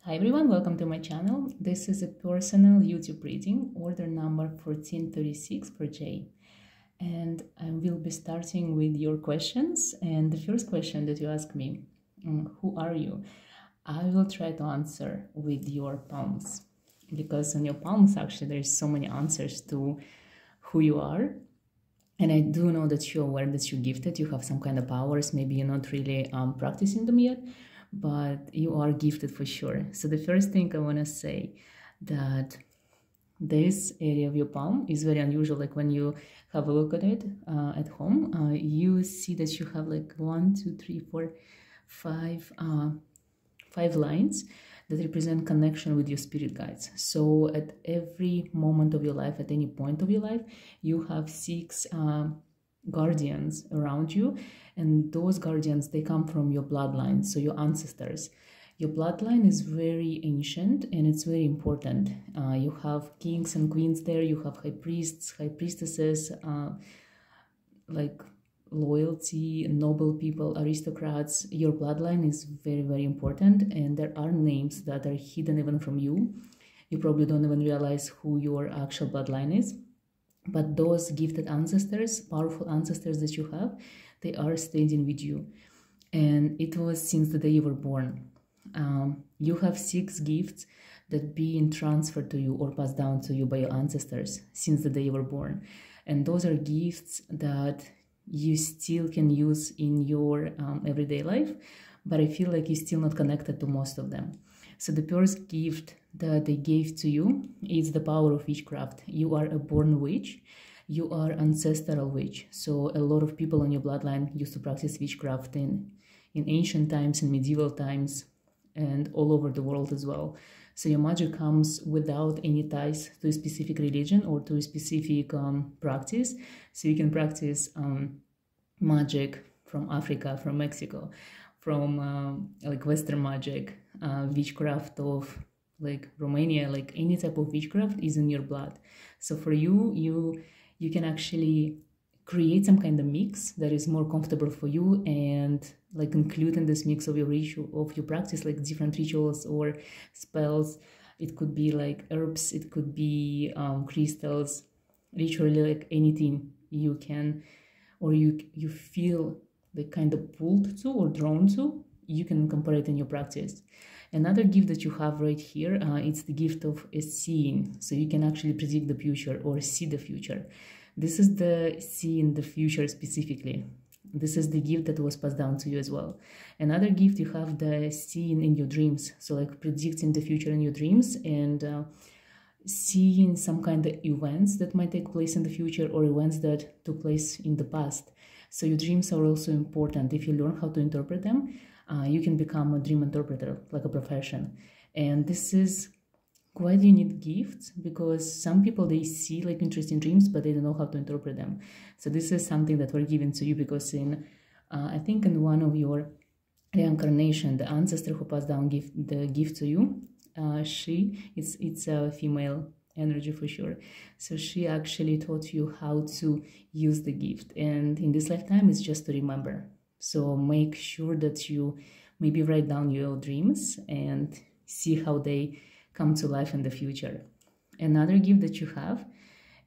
Hi everyone, welcome to my channel. This is a personal YouTube reading, order number 1436 for Jay. And I will be starting with your questions. And the first question that you ask me, who are you? I will try to answer with your palms. Because on your palms, actually, there's so many answers to who you are. And I do know that you're aware that you're gifted, you have some kind of powers. Maybe you're not really practicing them yet, but you are gifted for sure. So the first thing I want to say that this area of your palm is very unusual. Like when you have a look at it at home, you see that you have like 1, 2, 3, 4, 5, 5 lines that represent connection with your spirit guides. So at every moment of your life, at any point of your life, you have 6 guardians around you, and those guardians, they come from your bloodline, so your ancestors. Your bloodline is very ancient and it's very important. You have kings and queens there, you have high priests, high priestesses, like loyalty, noble people, aristocrats. Your bloodline is very, very important, and there are names that are hidden even from you. You probably don't even realize who your actual bloodline is. But those gifted ancestors, powerful ancestors that you have, they are standing with you. And it was since the day you were born. You have 6 gifts that being transferred to you or passed down to you by your ancestors since the day you were born. And those are gifts that you still can use in your everyday life, but I feel like you're still not connected to most of them. So the first gift that they gave to you is the power of witchcraft. You are a born witch. You are ancestral witch. So a lot of people in your bloodline used to practice witchcraft in ancient times, in medieval times, and all over the world as well. So your magic comes without any ties to a specific religion or to a specific practice. So you can practice magic from Africa, from Mexico, from like Western magic, witchcraft of like Romania, like any type of witchcraft is in your blood. So for you, you can actually create some kind of mix that is more comfortable for you, and like include in this mix of your ritual, of your practice, like different rituals or spells. It could be like herbs, it could be crystals, literally like anything you can, or you feel like kind of pulled to or drawn to, you can incorporate in your practice. Another gift that you have right here, it's the gift of seeing. So you can actually predict the future or see the future. This is the seeing the future specifically. This is the gift that was passed down to you as well. Another gift, you have the seeing in your dreams. So like predicting the future in your dreams and seeing some kind of events that might take place in the future or events that took place in the past. So your dreams are also important. If you learn how to interpret them, you can become a dream interpreter, like a profession. And this is quite a unique gift because some people, they see like interesting dreams, but they don't know how to interpret them. So this is something that were given to you because in, I think in one of your reincarnation, the ancestor who passed down the gift to you, it's a female energy for sure. So she actually taught you how to use the gift. And in this lifetime, it's just to remember. So make sure that you maybe write down your dreams and see how they come to life in the future. Another gift that you have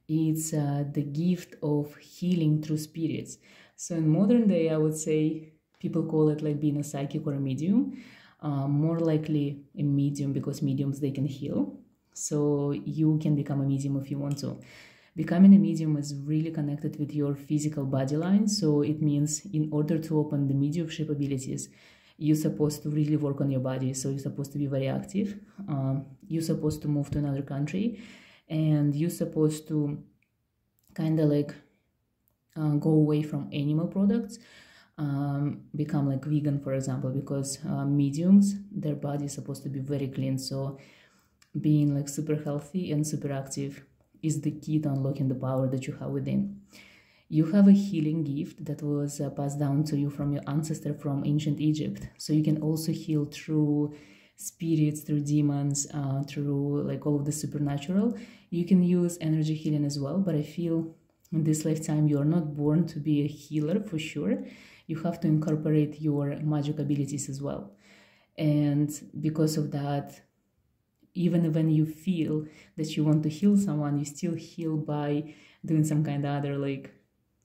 is the gift of healing through spirits. So in modern day, I would say people call it like being a psychic or a medium. More likely a medium, because mediums, they can heal. So you can become a medium if you want to. Becoming a medium is really connected with your physical body line. So it means in order to open the mediumship abilities, you're supposed to really work on your body. So you're supposed to be very active. You're supposed to move to another country, and you're supposed to kind of like go away from animal products, become like vegan, for example, because mediums, their body is supposed to be very clean. So being like super healthy and super active is the key to unlocking the power that you have within. You have a healing gift that was passed down to you from your ancestor from ancient Egypt. So you can also heal through spirits, through demons, through like all of the supernatural. You can use energy healing as well, but I feel in this lifetime you are not born to be a healer for sure. You have to incorporate your magic abilities as well. And because of that, even when you feel that you want to heal someone, you still heal by doing some kind of other like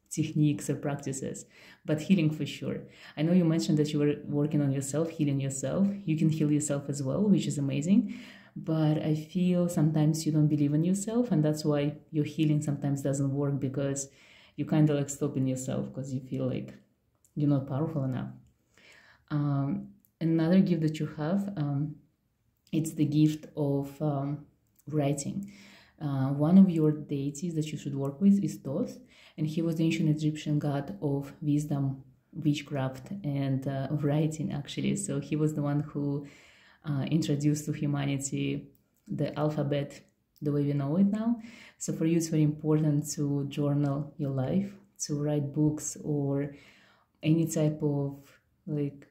techniques or practices, but healing for sure. I know you mentioned that you were working on yourself, healing yourself. You can heal yourself as well, which is amazing. But I feel sometimes you don't believe in yourself, and that's why your healing sometimes doesn't work, because you kind of like stop in yourself because you feel like you're not powerful enough. Another gift that you have, it's the gift of writing. One of your deities that you should work with is Thoth, and he was the ancient Egyptian god of wisdom, witchcraft, and of writing, actually. So he was the one who introduced to humanity the alphabet the way we know it now. So for you, it's very important to journal your life, to write books or any type of like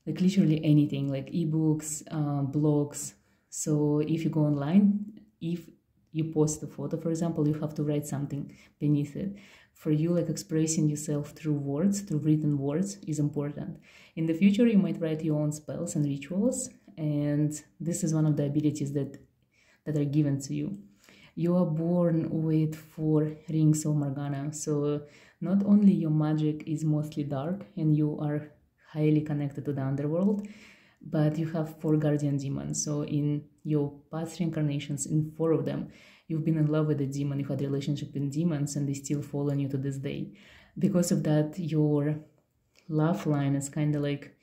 literally anything, like ebooks, blogs. So if you go online, if you post a photo, for example, you have to write something beneath it. For you, like expressing yourself through words, through written words, is important. In the future, you might write your own spells and rituals, and this is one of the abilities that are given to you. You are born with 4 rings of Morgana, so not only your magic is mostly dark and you are highly connected to the underworld, but you have 4 guardian demons. So in your past reincarnations, in 4 of them, you've been in love with a demon, you had a relationship with demons, and they still follow you to this day. Because of that, your love line is kind of like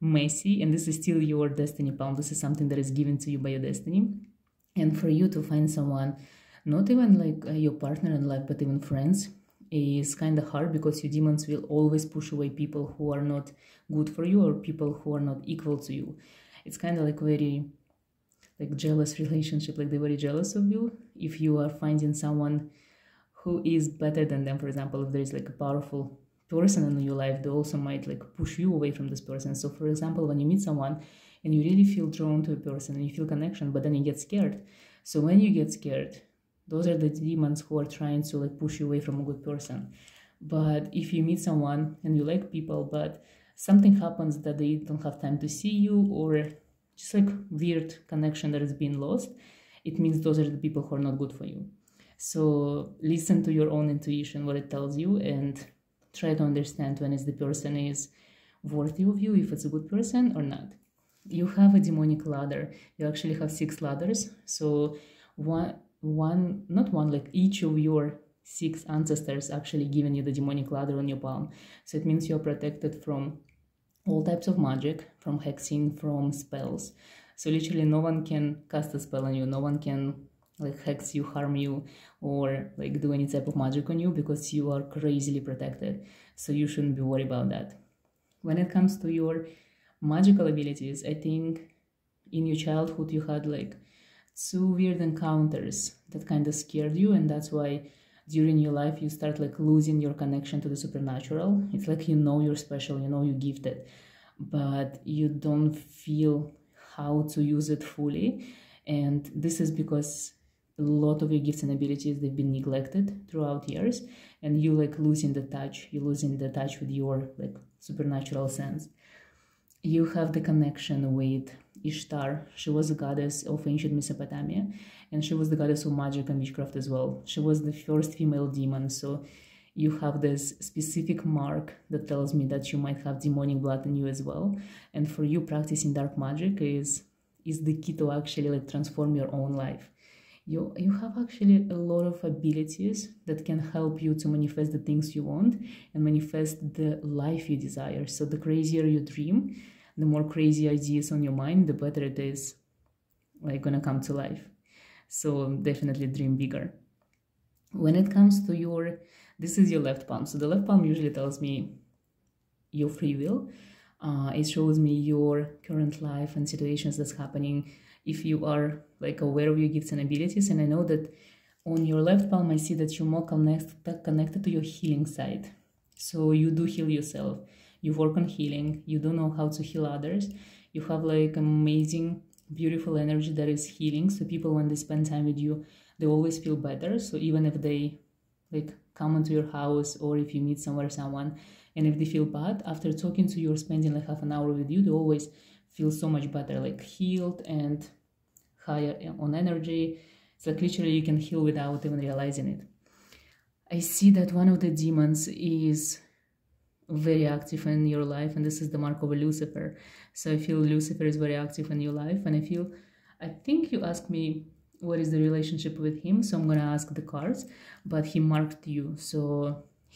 messy, and this is still your destiny palm. This is something that is given to you by your destiny. And for you to find someone, not even like your partner in life, but even friends, is kind of hard, because your demons will always push away people who are not good for you or people who are not equal to you. It's kind of like very like jealous relationship, like they're very jealous of you. If you are finding someone who is better than them, for example, if there's like a powerful person in your life, they also might like push you away from this person. So for example, when you meet someone and you really feel drawn to a person and you feel connection, but then you get scared. So when you get scared, those are the demons who are trying to like push you away from a good person. But if you meet someone and you like people, but something happens that they don't have time to see you, or just like weird connection that is being lost, it means those are the people who are not good for you. So listen to your own intuition, what it tells you, and try to understand when the person is worthy of you, if it's a good person or not. You have a demonic ladder. You actually have 6 ladders. So each of your 6 ancestors actually given you the demonic ladder on your palm. So it means you're protected from all types of magic, from hexing, from spells. So literally no one can cast a spell on you, no one can like hex you, harm you, or like do any type of magic on you, because you are crazily protected. So you shouldn't be worried about that. When it comes to your magical abilities, I think in your childhood you had like 2 weird encounters that kind of scared you, and that's why during your life you start like losing your connection to the supernatural. It's like you know you're special, you know you're gifted, but you don't feel how to use it fully. And this is because a lot of your gifts and abilities, they've been neglected throughout years, and you like losing the touch. You're losing the touch with your like supernatural sense. You have the connection with Ishtar. She was a goddess of ancient Mesopotamia, and she was the goddess of magic and witchcraft as well. She was the first female demon, so you have this specific mark that tells me that you might have demonic blood in you as well. And for you, practicing dark magic is the key to actually like transform your own life. You have actually a lot of abilities that can help you to manifest the things you want and manifest the life you desire. So the crazier you dream, the more crazy ideas on your mind, the better it is like gonna come to life. So definitely dream bigger. When it comes to this is your left palm. So the left palm usually tells me your free will. It shows me your current life and situations that's happening, if you are like aware of your gifts and abilities. And I know that on your left palm, I see that you're more connected to your healing side. So you do heal yourself. You work on healing. You do know how to heal others. You have like amazing, beautiful energy that is healing. So people, when they spend time with you, they always feel better. So even if they like come into your house, or if you meet someone, and if they feel bad, after talking to you or spending like half an hour with you, they always feel so much better, like healed and higher on energy. It's like literally you can heal without even realizing it. I see that one of the demons is very active in your life, and this is the mark of a Lucifer. So I feel Lucifer is very active in your life, and I think you asked me what is the relationship with him, so I'm gonna ask the cards, but he marked you, so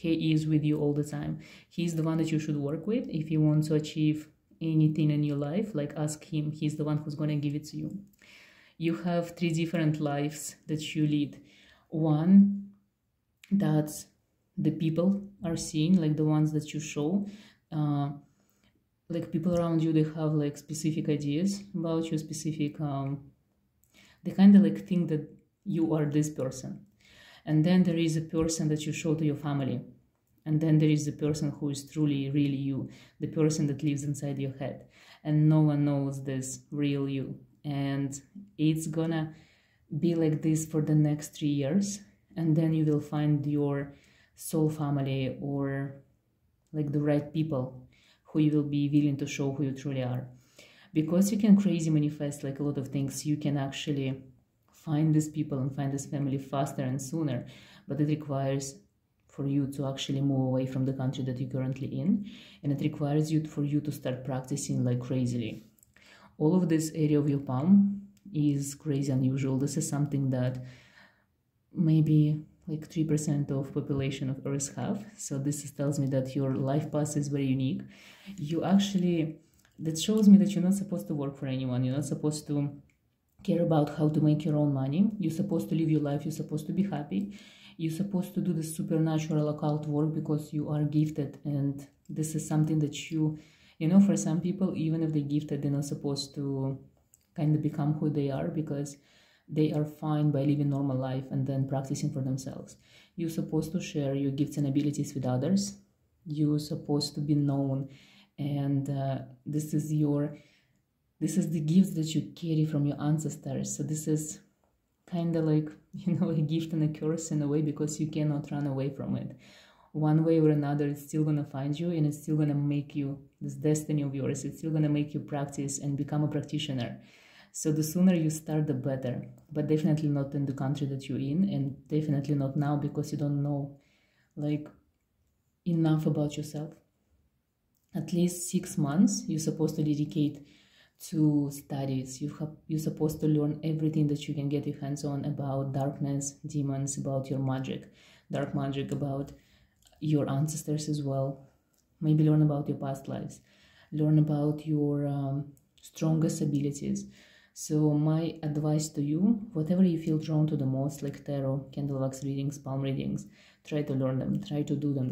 he is with you all the time. He's the one that you should work with if you want to achieve anything in your life. Like, ask him, he's the one who's gonna give it to you. You have 3 different lives that you lead. One, that's the people are seeing, like the ones that you show, like people around you, they have like specific ideas about you, specific they kind of like think that you are this person. And then there is a person that you show to your family, and then there is the person who is truly really you, the person that lives inside your head, and no one knows this real you. And it's gonna be like this for the next 3 years, and then you will find your soul family, or like the right people who you will be willing to show who you truly are. Because you can crazy manifest like a lot of things, you can actually find these people and find this family faster and sooner, but it requires for you to actually move away from the country that you're currently in, and it requires for you to start practicing like crazily. All of this area of your palm is crazy unusual. This is something that maybe like 3% of population of Earth have. So this tells me that your life path is very unique. That shows me that you're not supposed to work for anyone. You're not supposed to care about how to make your own money. You're supposed to live your life. You're supposed to be happy. You're supposed to do the supernatural occult work because you are gifted. And this is something that you know, for some people, even if they're gifted, they're not supposed to kind of become who they are, because they are fine by living normal life and then practicing for themselves. You're supposed to share your gifts and abilities with others. You're supposed to be known, and this is the gifts that you carry from your ancestors. So this is kind of like, you know, a gift and a curse in a way, because you cannot run away from it. One way or another, it's still gonna find you, and it's still gonna make you, this destiny of yours, it's still gonna make you practice and become a practitioner. So the sooner you start, the better, but definitely not in the country that you're in, and definitely not now, because you don't know like enough about yourself. At least 6 months you're supposed to dedicate to studies. You're supposed to learn everything that you can get your hands on about darkness, demons, about your magic, dark magic, about your ancestors as well. Maybe learn about your past lives, learn about your strongest abilities. So my advice to you, whatever you feel drawn to the most, like tarot, candle wax readings, palm readings, try to learn them, try to do them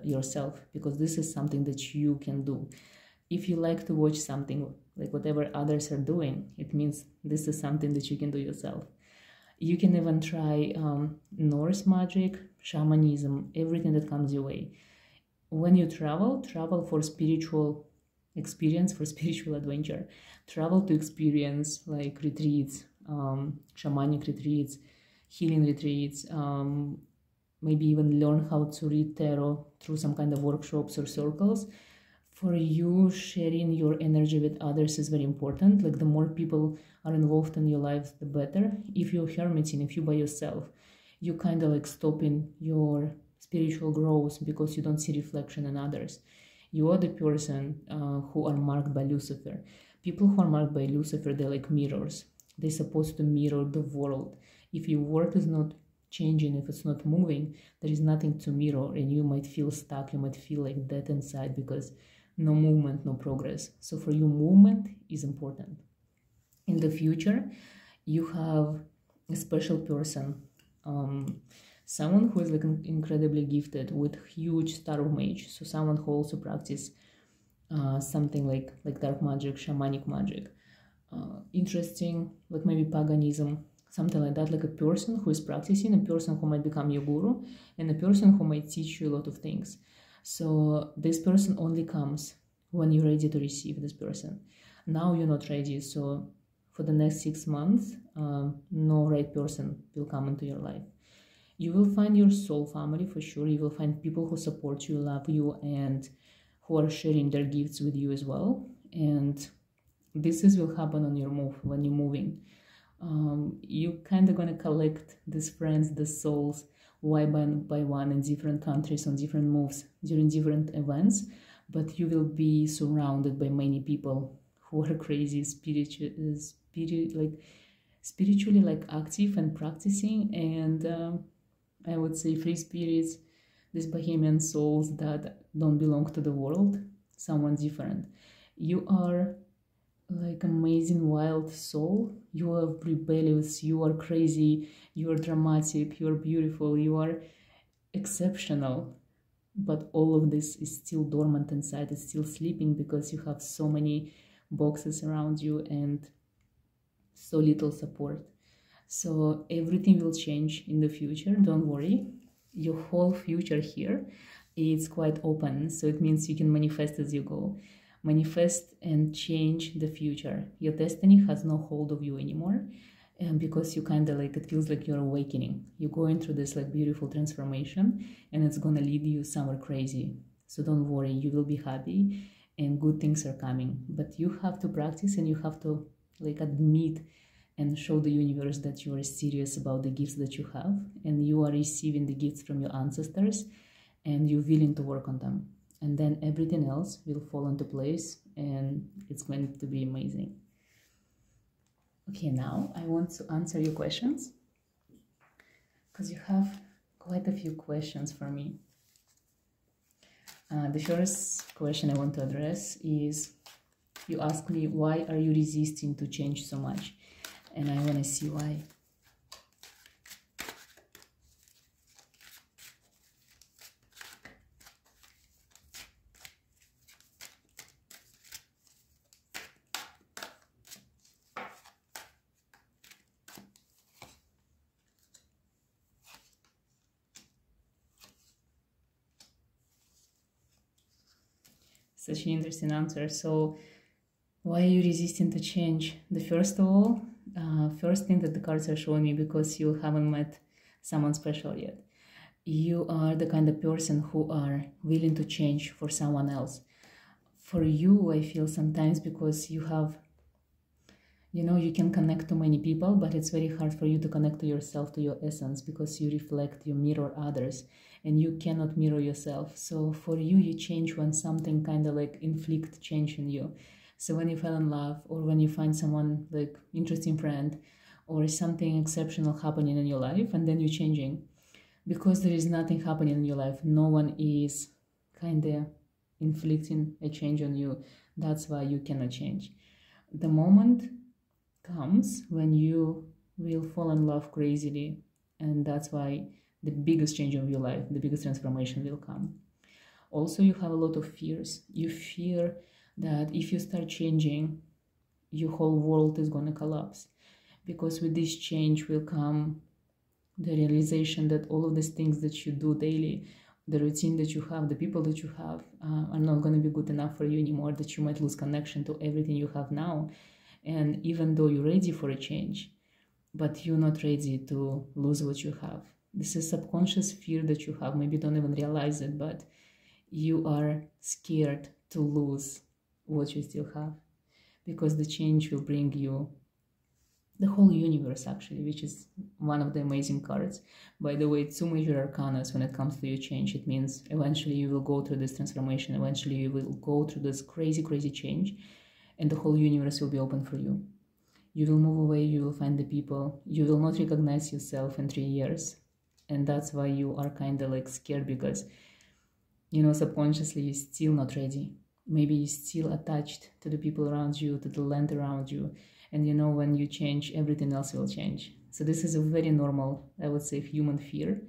yourself, because this is something that you can do. If you like to watch something, like whatever others are doing, it means this is something that you can do yourself. You can even try Norse magic, shamanism, everything that comes your way. When you travel for spiritual experience, for spiritual adventure. Travel to experience like retreats, shamanic retreats, healing retreats, maybe even learn how to read tarot through some kind of workshops or circles. For you, sharing your energy with others is very important. Like the more people are involved in your lives, the better. If you're hermiting, if you're by yourself, you kind of like stopping your spiritual growth because you don't see reflection in others. You are the person who are marked by Lucifer. People who are marked by Lucifer, they're like mirrors. They're supposed to mirror the world. If your world is not changing, if it's not moving, there is nothing to mirror, and you might feel stuck, you might feel like dead inside because no movement, no progress. So for you, movement is important. In the future, you have a special person, someone who is like incredibly gifted with huge star of mage. So someone who also practice something like dark magic, shamanic magic, interesting, like maybe paganism, something like that, like a person who is practicing, a person who might become your guru, and a person who might teach you a lot of things. So this person only comes when you're ready to receive this person. Now you're not ready, so for the next 6 months, no right person will come into your life. You will find your soul family for sure. You will find people who support you, love you, and who are sharing their gifts with you as well. And this will happen on your move, when you're moving. You kind of gonna collect these friends, the souls, one by one in different countries, on different moves, during different events, but you will be surrounded by many people who are crazy, spiritually like active and practicing, and I would say free spirits, these bohemian souls that don't belong to the world, someone different. You are like amazing wild soul. You are rebellious, you are crazy, you are dramatic, you are beautiful, you are exceptional. But all of this is still dormant inside, it's still sleeping because you have so many boxes around you and so little support. So everything will change in the future, don't worry. Your whole future here is quite open, so it means you can manifest as you go. Manifest and change the future. Your destiny has no hold of you anymore, and because you kind of like, it feels like you're awakening. You're going through this like beautiful transformation, and it's gonna lead you somewhere crazy. So don't worry, you will be happy and good things are coming. But you have to practice, and you have to like admit and show the universe that you are serious about the gifts that you have, and you are receiving the gifts from your ancestors, and you're willing to work on them. And then everything else will fall into place, and it's going to be amazing. Okay, now I want to answer your questions, because you have quite a few questions for me. The first question I want to address is, you ask me, why are you resisting to change so much? And I want to see why. Such an interesting answer. So, why are you resisting to change? The first of all, first thing that the cards are showing me, because you haven't met someone special yet. You are the kind of person who are willing to change for someone else. For you, I feel sometimes, because you have, you can connect to many people, but it's very hard for you to connect to yourself, to your essence, because you reflect, you mirror others, and you cannot mirror yourself. So for you, you change when something kind of like inflict change in you. So when you fall in love, or when you find someone like interesting friend, or something exceptional happening in your life, and then you're changing. Because there is nothing happening in your life, no one is kind of inflicting a change on you. That's why you cannot change. The moment comes when you will fall in love crazily, and that's why the biggest change of your life, the biggest transformation will come. Also, you have a lot of fears. You fear that if you start changing, your whole world is going to collapse. Because with this change will come the realization that all of these things that you do daily, the routine that you have, the people that you have, are not going to be good enough for you anymore, that you might lose connection to everything you have now. And even though you're ready for a change, but you're not ready to lose what you have. This is subconscious fear that you have. Maybe you don't even realize it, but you are scared to lose what you still have, because the change will bring you the whole universe, actually, which is one of the amazing cards. By the way, 2 major arcana when it comes to your change. It means eventually you will go through this transformation, eventually you will go through this crazy change, and the whole universe will be open for you. You will move away, you will find the people, you will not recognize yourself in 3 years. And that's why you are kind of like scared, because, subconsciously you're still not ready. Maybe you're still attached to the people around you, to the land around you. And when you change, everything else will change. So this is a very normal, I would say, human fear,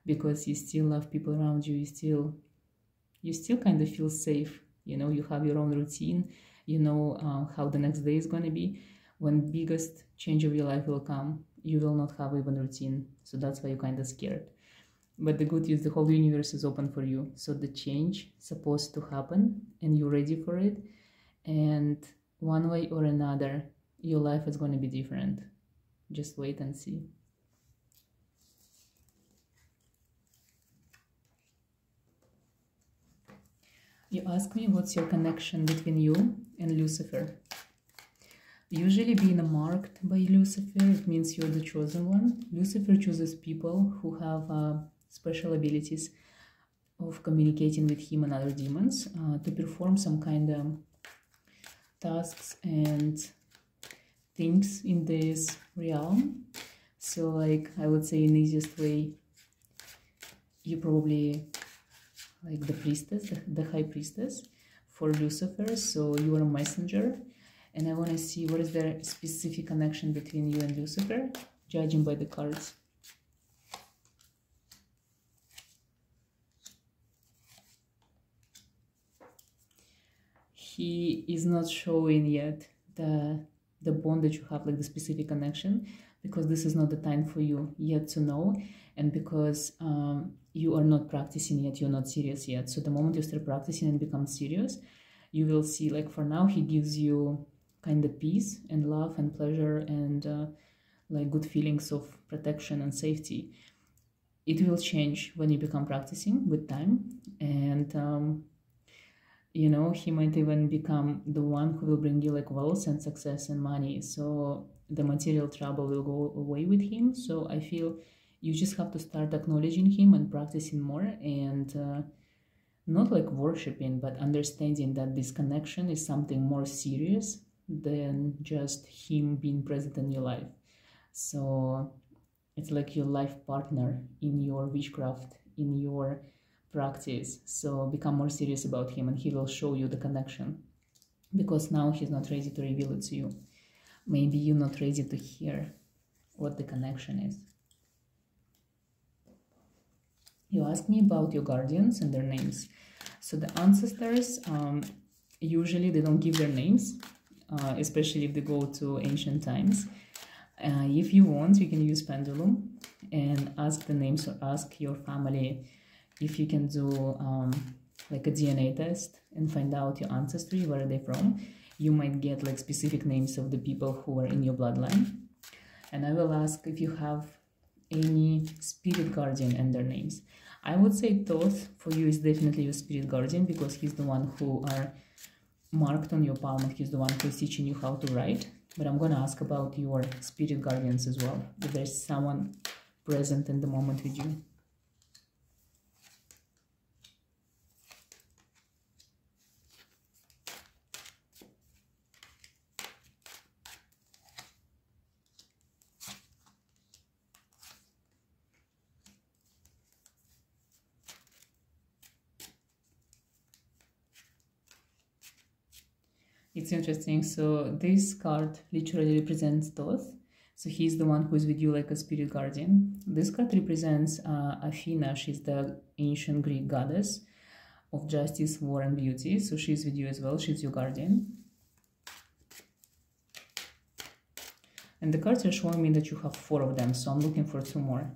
because you still love people around you. You still kind of feel safe. You have your own routine. How the next day is going to be. When biggest change of your life will come, you will not have even routine. So that's why you're kind of scared. But the good news, the whole universe is open for you. So the change is supposed to happen, and you're ready for it. And one way or another, your life is going to be different. Just wait and see. You ask me, what's your connection between you and Lucifer? Usually being marked by Lucifer, it means you're the chosen one. Lucifer chooses people who have special abilities of communicating with him and other demons to perform some kind of tasks and things in this realm. So like I would say in easiest way, you probably like the priestess, the high priestess for Lucifer. So you are a messenger, and I want to see what is the specific connection between you and Lucifer, judging by the cards. He is not showing yet the bond that you have, like the specific connection, because this is not the time for you yet to know, and because you are not practicing yet, you're not serious yet. So the moment you start practicing and become serious, you will see, like for now, he gives you kind of peace and love and pleasure and like good feelings of protection and safety. It will change when you become practicing with time, and you know, he might even become the one who will bring you like wealth and success and money. So the material trouble will go away with him. So I feel you just have to start acknowledging him and practicing more, and not like worshiping, but understanding that this connection is something more serious than just him being present in your life. So it's like your life partner in your witchcraft, in your practice. So become more serious about him, and he will show you the connection, because now he's not ready to reveal it to you. Maybe you're not ready to hear what the connection is. You asked me about your guardians and their names. So the ancestors, usually they don't give their names, especially if they go to ancient times. If you want, you can use pendulum and ask the names, or ask your family if you can do like a DNA test and find out your ancestry, where are they from. You might get like specific names of the people who are in your bloodline. And I will ask if you have any spirit guardian and their names. I would say Thoth for you is definitely your spirit guardian, because he's the one who are marked on your palm, and he's the one who is teaching you how to write. But I'm going to ask about your spirit guardians as well, if there's someone present in the moment with you. It's interesting. So this card literally represents Thoth. So he's the one who is with you like a spirit guardian. This card represents Athena. She's the ancient Greek goddess of justice, war, and beauty. So she's with you as well. She's your guardian. And the cards are showing me that you have 4 of them. So I'm looking for 2 more.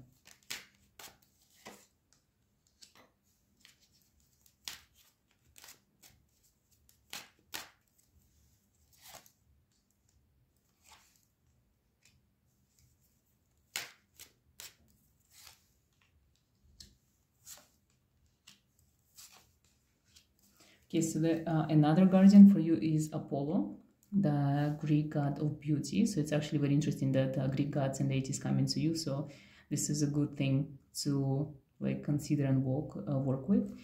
Okay, so another guardian for you is Apollo, the Greek god of beauty. So it's actually very interesting that Greek gods and deities come into you. So this is a good thing to like consider and work with.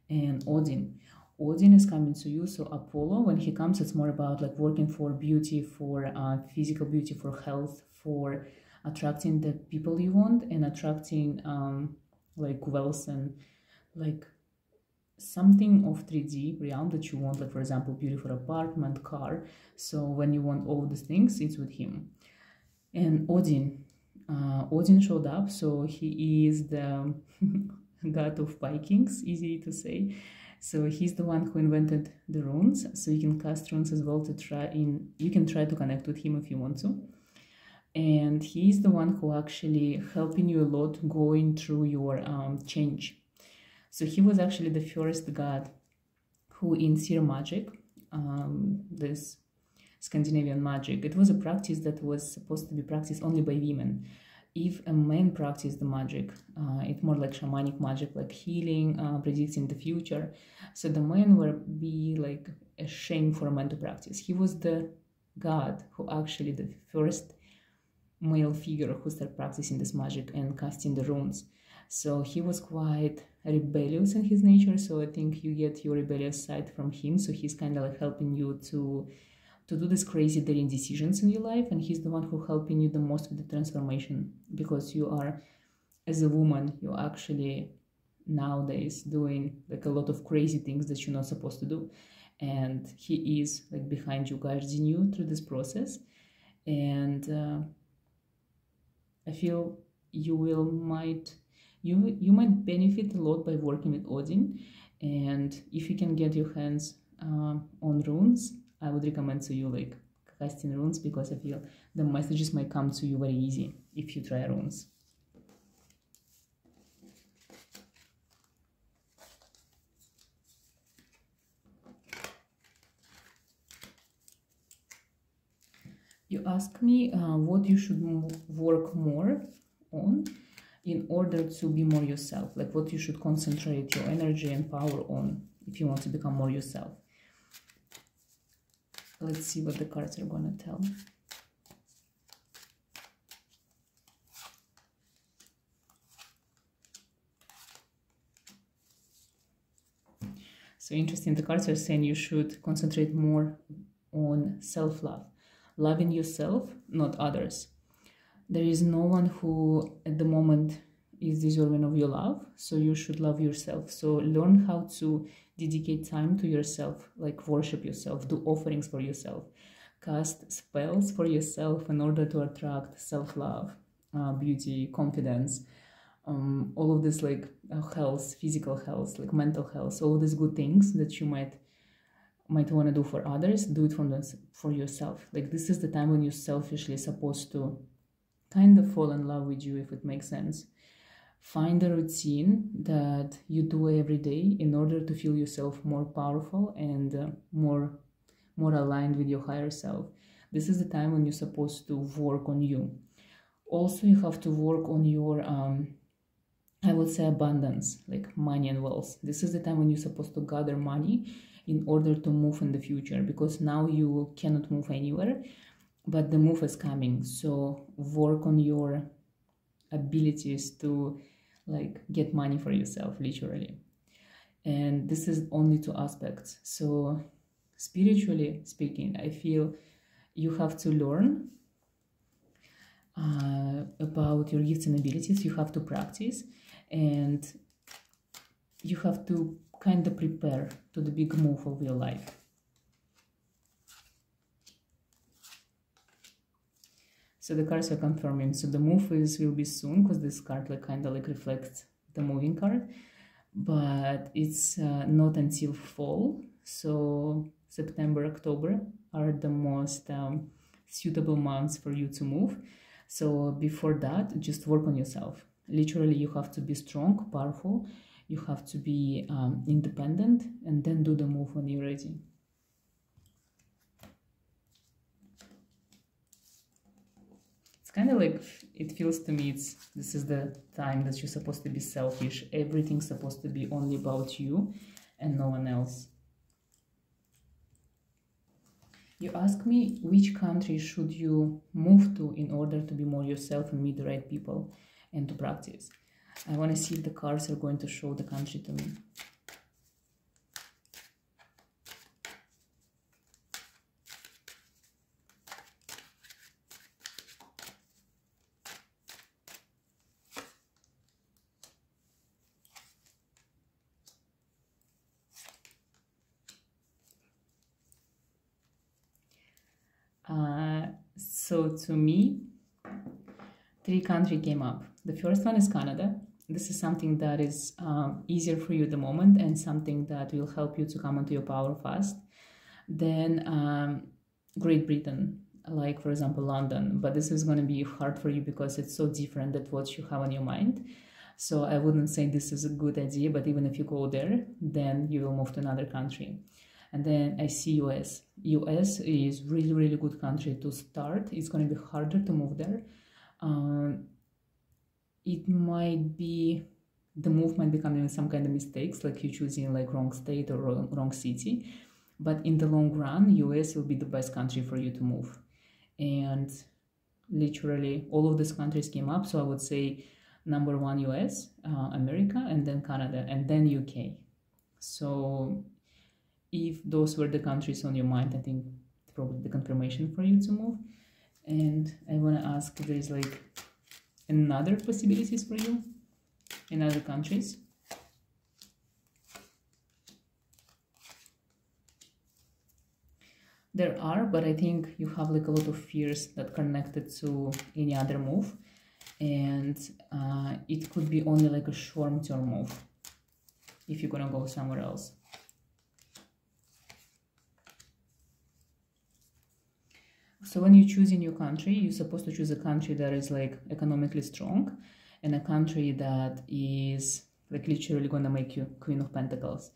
And Odin. Odin is coming to you. So Apollo, when he comes, it's more about like working for beauty, for physical beauty, for health, for attracting the people you want, and attracting like wealth and like something of 3D realm that you want, like for example beautiful apartment, car. So when you want all these things, it's with him. And Odin showed up. So he is the god of Vikings, easy to say. So he's the one who invented the runes. So you can cast runes as well to try you can try to connect with him if you want to. And he's the one who actually helping you a lot going through your change. So he was actually the first god who in seer magic, this Scandinavian magic, it was a practice that was supposed to be practiced only by women. If a man practiced the magic, it's more like shamanic magic, like healing, predicting the future. So the men would be like a shame for a man to practice. He was the God, who actually the first male figure who started practicing this magic and casting the runes. So he was quite rebellious in his nature, so I think you get your rebellious side from him. So he's kind of like helping you to do these crazy daring decisions in your life, and he's the one who helping you the most with the transformation, because you are, as a woman, you're actually nowadays doing like a lot of crazy things that you're not supposed to do, and he is like behind you, guiding you through this process. And I feel you might benefit a lot by working with Odin, and if you can get your hands on runes, I would recommend to you like casting runes, because I feel the messages might come to you very easy if you try runes. You ask me what you should work more on in order to be more yourself, like what you should concentrate your energy and power on if you want to become more yourself. Let's see what the cards are going to tell. So interesting, the cards are saying you should concentrate more on self-love, loving yourself, not others. There is no one who at the moment is deserving of your love, so you should love yourself. So learn how to dedicate time to yourself, like worship yourself, do offerings for yourself, cast spells for yourself in order to attract self-love, beauty, confidence, all of this, like health, physical health, like mental health, all these good things that you might want to do for others, do it for yourself. Like this is the time when you're selfishly supposed to kind of fall in love with you, if it makes sense. Find a routine that you do every day in order to feel yourself more powerful and more aligned with your higher self. This is the time when you're supposed to work on you. Also, you have to work on your I would say abundance, like money and wealth. This is the time when you're supposed to gather money in order to move in the future, because now you cannot move anywhere, but the move is coming. So work on your abilities to like get money for yourself, literally. And this is only two aspects. So spiritually speaking, I feel you have to learn about your gifts and abilities. You have to practice, and you have to kind of prepare to the big move of your life. So the cards are confirming. So the move will be soon, because this card like kind of like reflects the moving card, but it's not until fall. So September, October are the most suitable months for you to move. So before that, just work on yourself. Literally, you have to be strong, powerful. You have to be independent, and then do the move when you're ready. It's kind of like, it feels to me, this is the time that you're supposed to be selfish. Everything's supposed to be only about you and no one else. You ask me which country should you move to in order to be more yourself and meet the right people and to practice. I want to see if the cards are going to show the country to me. So to me, 3 countries came up. The first one is Canada. This is something that is easier for you at the moment and something that will help you to come into your power fast. Then Great Britain, like for example London, but this is going to be hard for you because it's so different than what you have on your mind. So I wouldn't say this is a good idea, but even if you go there, then you will move to another country. And then I see US. US is really, really good country to start. It's going to be harder to move there. It might be, the move might be coming with some kind of mistakes, like you choosing like wrong state or wrong city. But in the long run, US will be the best country for you to move. And literally all of these countries came up. So I would say number one, US, America, and then Canada, and then UK. So if those were the countries on your mind, I think it's probably the confirmation for you to move. And I want to ask if there's like another possibilities for you in other countries. There are, but I think you have like a lot of fears that connected to any other move, and it could be only like a short-term move if you're gonna go somewhere else. So when you choose a new country, you're supposed to choose a country that is like economically strong, and a country that is like literally gonna make you Queen of Pentacles.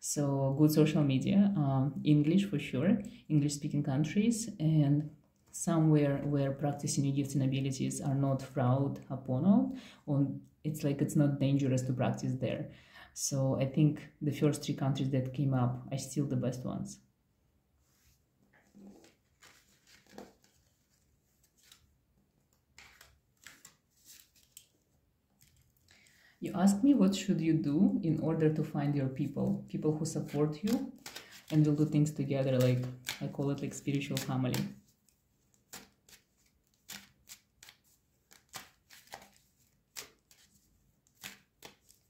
So good social media, English for sure, English-speaking countries, and somewhere where practicing your gifts and abilities are not frowned upon, or it's like it's not dangerous to practice there. So I think the first three countries that came up are still the best ones. You asked me what should you do in order to find your people who support you and will do things together, like I call it like spiritual family.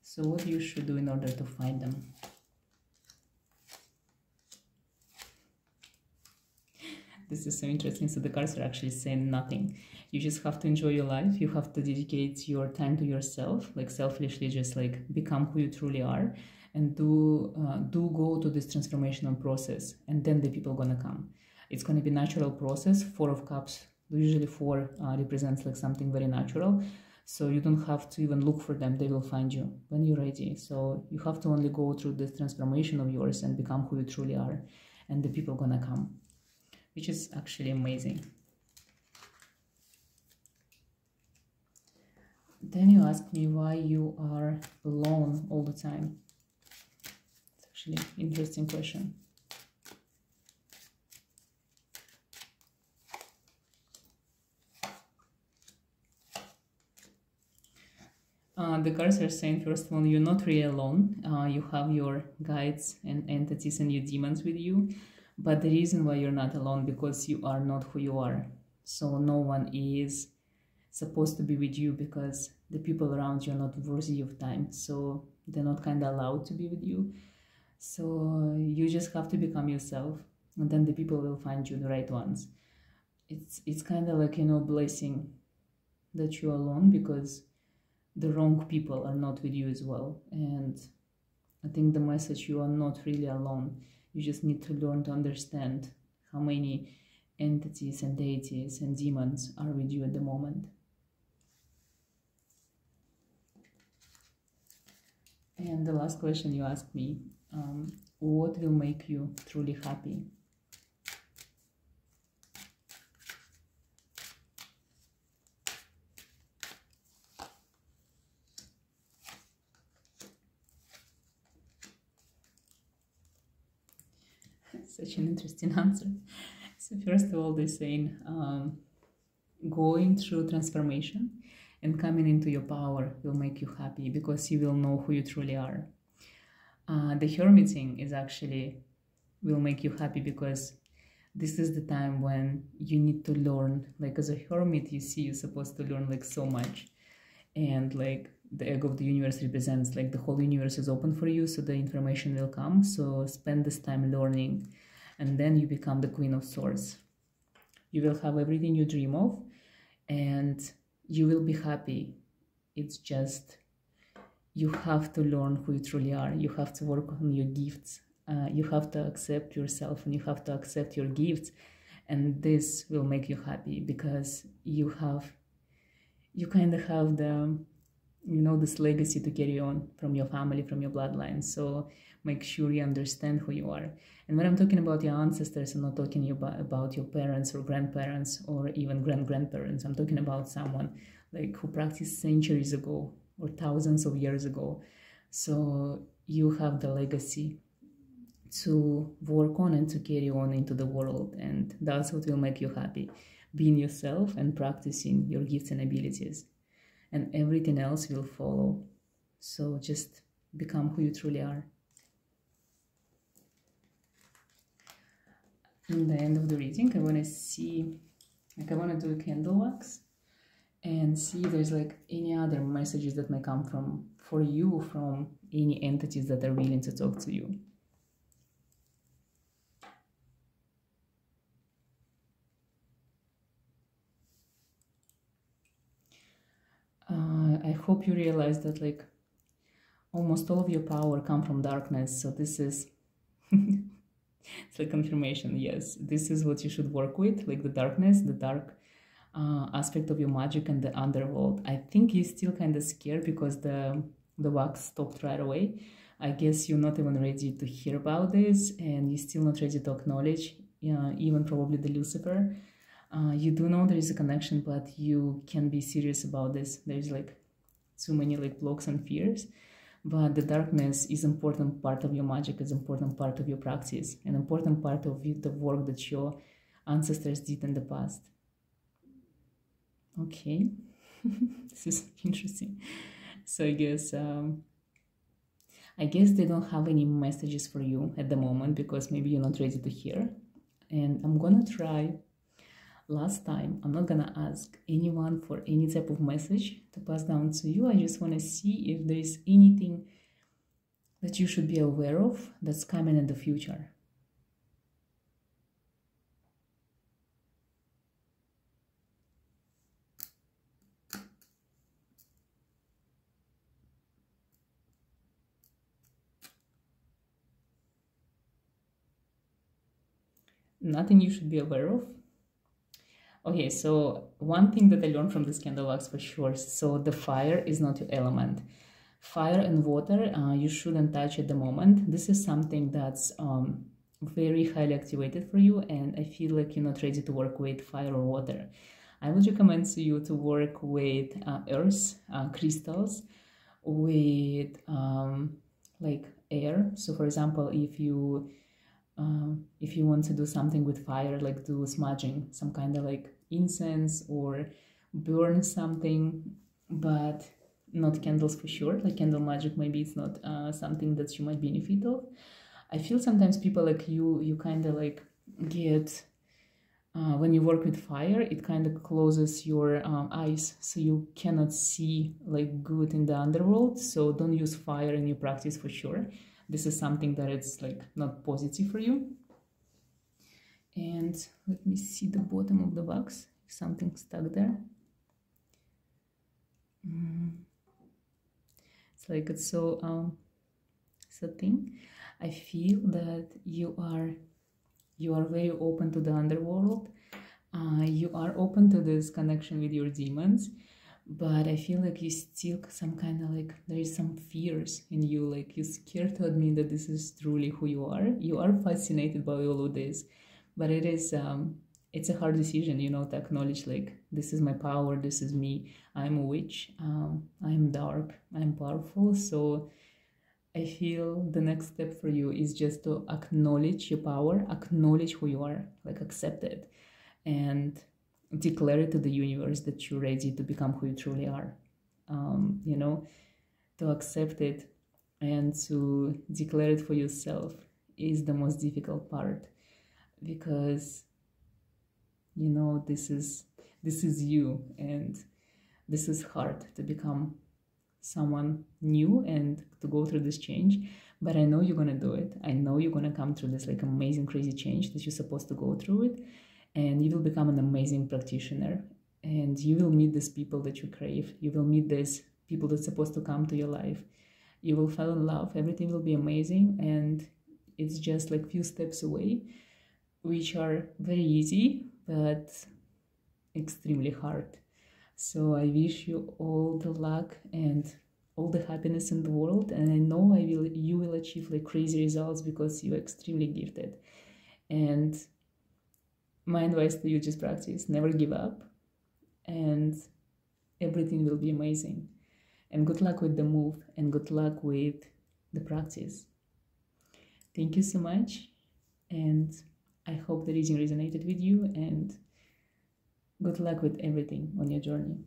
So what you should do in order to find them? This is so interesting. So the cards are actually saying nothing. You just have to enjoy your life. You have to dedicate your time to yourself, like selfishly, just like become who you truly are, and do go to this transformational process. And then the people are gonna come. It's gonna be natural process. 4 of Cups, usually 4 represents like something very natural. So you don't have to even look for them. They will find you when you're ready. So you have to only go through this transformation of yours and become who you truly are, and the people are gonna come, which is actually amazing. Then you ask me why you are alone all the time. It's actually an interesting question. The cards are saying, first of all, you're not really alone. You have your guides and entities and your demons with you. But the reason why you're not alone, because you are not who you are. So no one is supposed to be with you, because the people around you are not worthy of time. So they're not kind of allowed to be with you. So you just have to become yourself, and then the people will find you, the right ones. It's kind of like, you know, blessing that you're alone, because the wrong people are not with you as well. And I think the message, you are not really alone. You just need to learn to understand how many entities and deities and demons are with you at the moment. And the last question you asked me, what will make you truly happy? Such an interesting answer. So first of all, they're saying going through transformation and coming into your power will make you happy, because you will know who you truly are. The hermiting is actually will make you happy, because this is the time when you need to learn. Like as a hermit, you see, you're supposed to learn like so much, and like the egg of the universe represents like the whole universe is open for you, so the information will come. So spend this time learning, and then you become the Queen of Swords. You will have everything you dream of, and you will be happy. It's just you have to learn who you truly are. You have to work on your gifts. You have to accept yourself, and you have to accept your gifts, and this will make you happy, because you kind of have the, you know, this legacy to carry on from your family, from your bloodline. So make sure you understand who you are. And when I'm talking about your ancestors, I'm not talking about your parents or grandparents or even grandparents. I'm talking about someone like who practiced centuries ago or thousands of years ago. So you have the legacy to work on and to carry on into the world, and that's what will make you happy, being yourself and practicing your gifts and abilities, and everything else will follow. So just become who you truly are. In the end of the reading, I want to see, like, I want to do a candle wax and see if there's like any other messages that may come from for you from any entities that are willing to talk to you. I hope you realize that like almost all of your power come from darkness. So this is it's like confirmation. Yes, this is what you should work with, like the darkness, the dark aspect of your magic and the underworld. I think you're still kind of scared because the wax stopped right away. I guess you're not even ready to hear about this, and you're still not ready to acknowledge, even probably the Lucifer. You do know there is a connection, but you can be serious about this. There's like too many like blocks and fears, but the darkness is important part of your magic, is important part of your practice, an important part of the work that your ancestors did in the past. Okay, this is interesting. So I guess they don't have any messages for you at the moment because maybe you're not ready to hear. And I'm gonna try. Last time, I'm not gonna ask anyone for any type of message to pass down to you. I just want to see if there is anything that you should be aware of that's coming in the future. Nothing you should be aware of. Okay, so one thing that I learned from this candle wax for sure, so the fire is not your element. Fire and water, you shouldn't touch at the moment. This is something that's very highly activated for you, and I feel like you're not ready to work with fire or water. I would recommend to you to work with earth, crystals, with like air. So for example, if you want to do something with fire, like do smudging, some kind of like incense or burn something, but not candles for sure. Like candle magic, maybe it's not something that you might benefit of. I feel sometimes people like you kind of like get, when you work with fire, it kind of closes your eyes, so you cannot see like good in the underworld. So don't use fire in your practice for sure. This is something that it's like not positive for you. And let me see the bottom of the box, if something stuck there. It's like it's so thin. I feel that you are very open to the underworld. You are open to this connection with your demons, but I feel like you still some kind of like there is some fears in you, like you're scared to admit that this is truly who you are. You are fascinated by all of this, but it is it's a hard decision, you know, to acknowledge like this is my power, this is me, I'm a witch, I'm dark, I'm powerful. So I feel the next step for you is just to acknowledge your power, acknowledge who you are, like accept it, and declare it to the universe that you're ready to become who you truly are. You know, to accept it and to declare it for yourself is the most difficult part, because you know this is you, and this is hard to become someone new and to go through this change. But I know you're gonna do it. I know you're gonna come through this like amazing crazy change that you're supposed to go through it, and you will become an amazing practitioner, and you will meet these people that you crave. You will meet these people that's supposed to come to your life. You will fall in love, everything will be amazing, and it's just like few steps away, which are very easy but extremely hard. So I wish you all the luck and all the happiness in the world, and I know you will achieve like crazy results because you're extremely gifted. And my advice to you, just practice, never give up, and everything will be amazing. And good luck with the move, and good luck with the practice. Thank you so much, and I hope the reading resonated with you, and good luck with everything on your journey.